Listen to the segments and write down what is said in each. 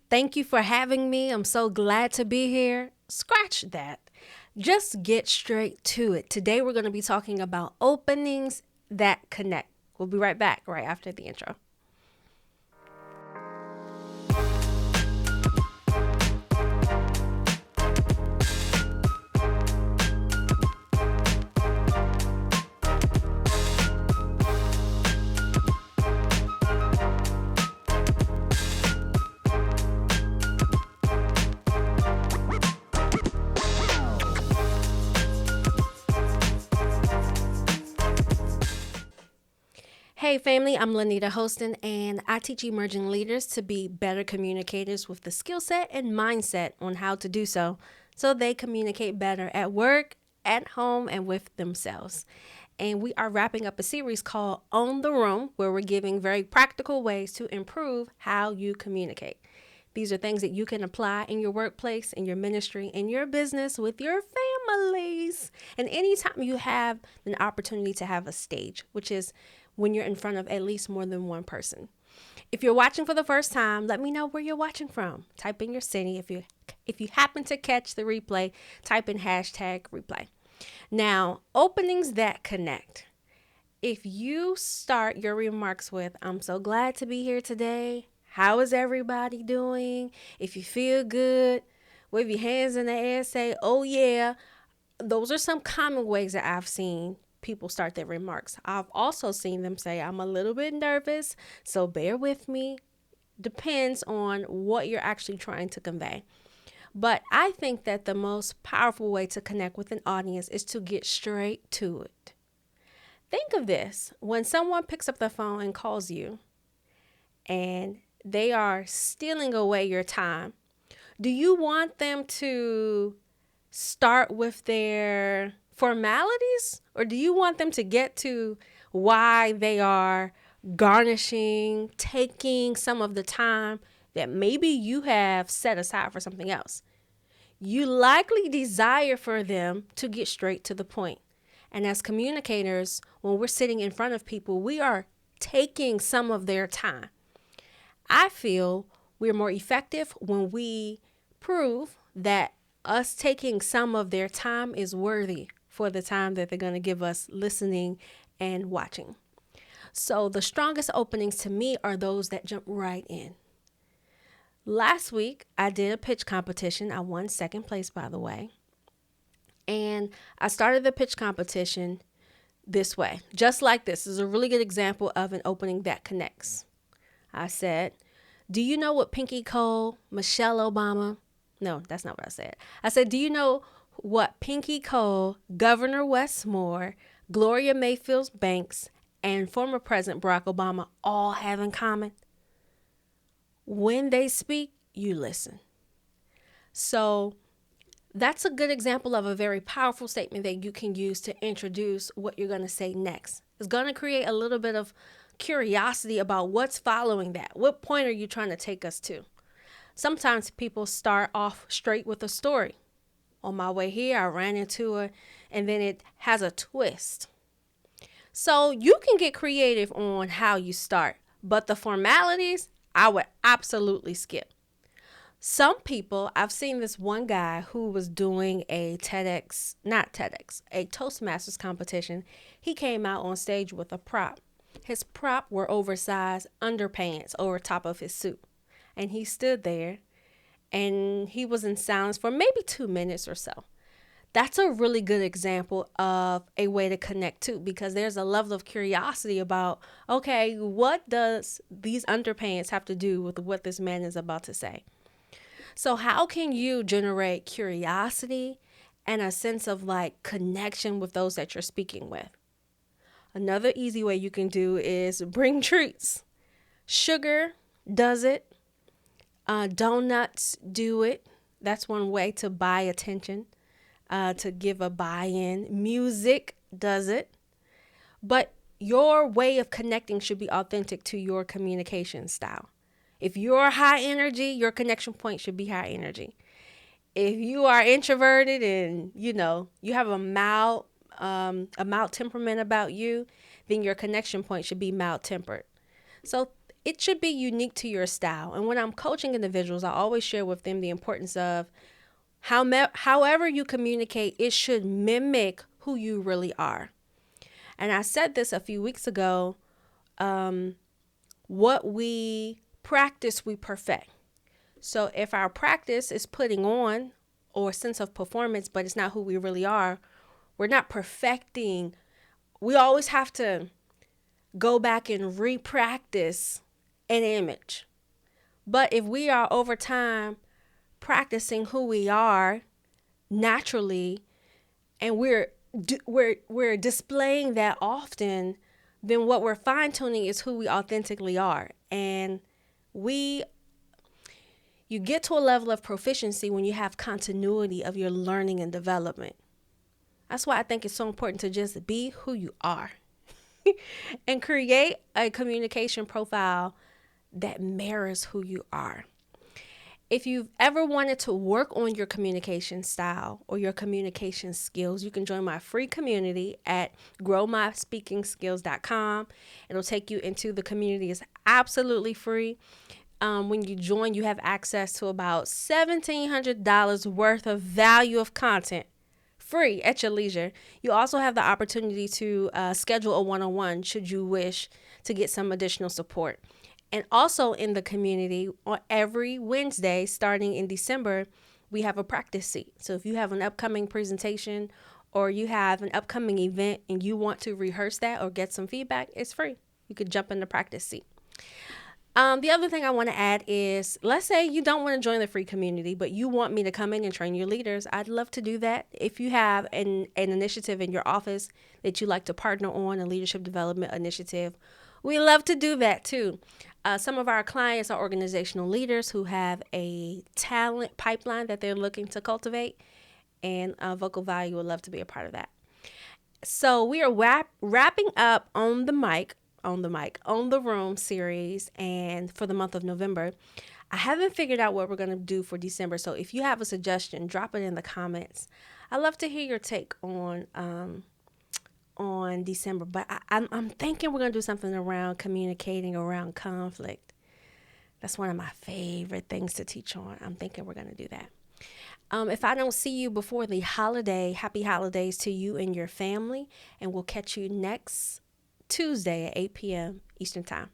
Thank you for having me. I'm so glad to be here. Scratch that. Just get straight to it. Today, we're going to be talking about openings that connect. We'll be right back right after the intro. Hey, family, I'm Linnita Hosten, and I teach emerging leaders to be better communicators with the skill set and mindset on how to do so they communicate better at work, at home, and with themselves. And we are wrapping up a series called Own the Room, where we're giving very practical ways to improve how you communicate. These are things that you can apply in your workplace, in your ministry, in your business, with your families, and anytime you have an opportunity to have a stage, which is when you're in front of at least more than one person. If you're watching for the first time, let me know where you're watching from. Type in your city. If you happen to catch the replay, type in #replay. Now, openings that connect. If you start your remarks with, I'm so glad to be here today. How is everybody doing? If you feel good, wave your hands in the air, say, oh yeah. Those are some common ways that I've seen people start their remarks. I've also seen them say, I'm a little bit nervous, so bear with me. Depends on what you're actually trying to convey. But I think that the most powerful way to connect with an audience is to get straight to it. Think of this. When someone picks up the phone and calls you and they are stealing away your time, do you want them to start with their formalities, or do you want them to get to why they are garnishing, taking some of the time that maybe you have set aside for something else? You likely desire for them to get straight to the point. And as communicators, when we're sitting in front of people, we are taking some of their time. I feel we're more effective when we prove that us taking some of their time is worthy for the time that they're going to give us listening and watching. So the strongest openings to me are those that jump right in. Last week, I did a pitch competition. I won second place, by the way. And I started the pitch competition this way, just like this. This is a really good example of an opening that connects. I said, do you know what Pinky Cole, Michelle Obama, no, that's not what I said. I said, do you know what Pinky Cole, Governor Wes Moore, Gloria Mayfield Banks, and former President Barack Obama all have in common? When they speak, you listen. So that's a good example of a very powerful statement that you can use to introduce what you're going to say next. It's going to create a little bit of curiosity about what's following that. What point are you trying to take us to? Sometimes people start off straight with a story. On my way here, I ran into her, and then it has a twist. So you can get creative on how you start, but the formalities, I would absolutely skip. Some people, I've seen this one guy who was doing a a Toastmasters competition. He came out on stage with a prop. His prop were oversized underpants over top of his suit. And he stood there and he was in silence for maybe 2 minutes or so. That's a really good example of a way to connect too, because there's a level of curiosity about, okay, what does these underpants have to do with what this man is about to say? So how can you generate curiosity and a sense of like connection with those that you're speaking with? Another easy way you can do is bring treats. Sugar does it. Donuts do it. That's one way to buy attention, to give a buy-in. Music does it. But your way of connecting should be authentic to your communication style. If you're high energy, your connection point should be high energy. If you are introverted and, you have a mild temperament about you, then your connection point should be mild tempered. So it should be unique to your style. And when I'm coaching individuals, I always share with them the importance of however you communicate, it should mimic who you really are. And I said this a few weeks ago. What we practice, we perfect. So if our practice is putting on or a sense of performance, but it's not who we really are, we're not perfecting. We always have to go back and re-practice an image. But if we are over time practicing who we are naturally, and we're displaying that often, then what we're fine tuning is who we authentically are. And you get to a level of proficiency when you have continuity of your learning and development. That's why I think it's so important to just be who you are and create a communication profile that mirrors who you are. If you've ever wanted to work on your communication style or your communication skills, you can join my free community at growmyspeakingskills.com. It'll take you into the community. It's absolutely free. When you join, you have access to about $1,700 worth of value of content, free at your leisure. You also have the opportunity to schedule a one-on-one should you wish to get some additional support. And also in the community, on every Wednesday starting in December, we have a practice seat. So if you have an upcoming presentation or you have an upcoming event and you want to rehearse that or get some feedback, it's free. You could jump in the practice seat. The other thing I want to add is, let's say you don't want to join the free community, but you want me to come in and train your leaders. I'd love to do that. If you have an initiative in your office that you like to partner on, a leadership development initiative, we love to do that too. Some of our clients are organizational leaders who have a talent pipeline that they're looking to cultivate, and Vocal Value would love to be a part of that. So we are wrapping up on the room series, and for the month of November. I haven't figured out what we're going to do for December, so if you have a suggestion, drop it in the comments. I'd love to hear your take on December, but I'm thinking we're going to do something around communicating around conflict. That's one of my favorite things to teach on. I'm thinking we're going to do that. If I don't see you before the holiday, happy holidays to you and your family, and we'll catch you next Tuesday at 8 p.m. Eastern Time.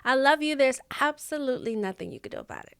I love you. There's absolutely nothing you can do about it.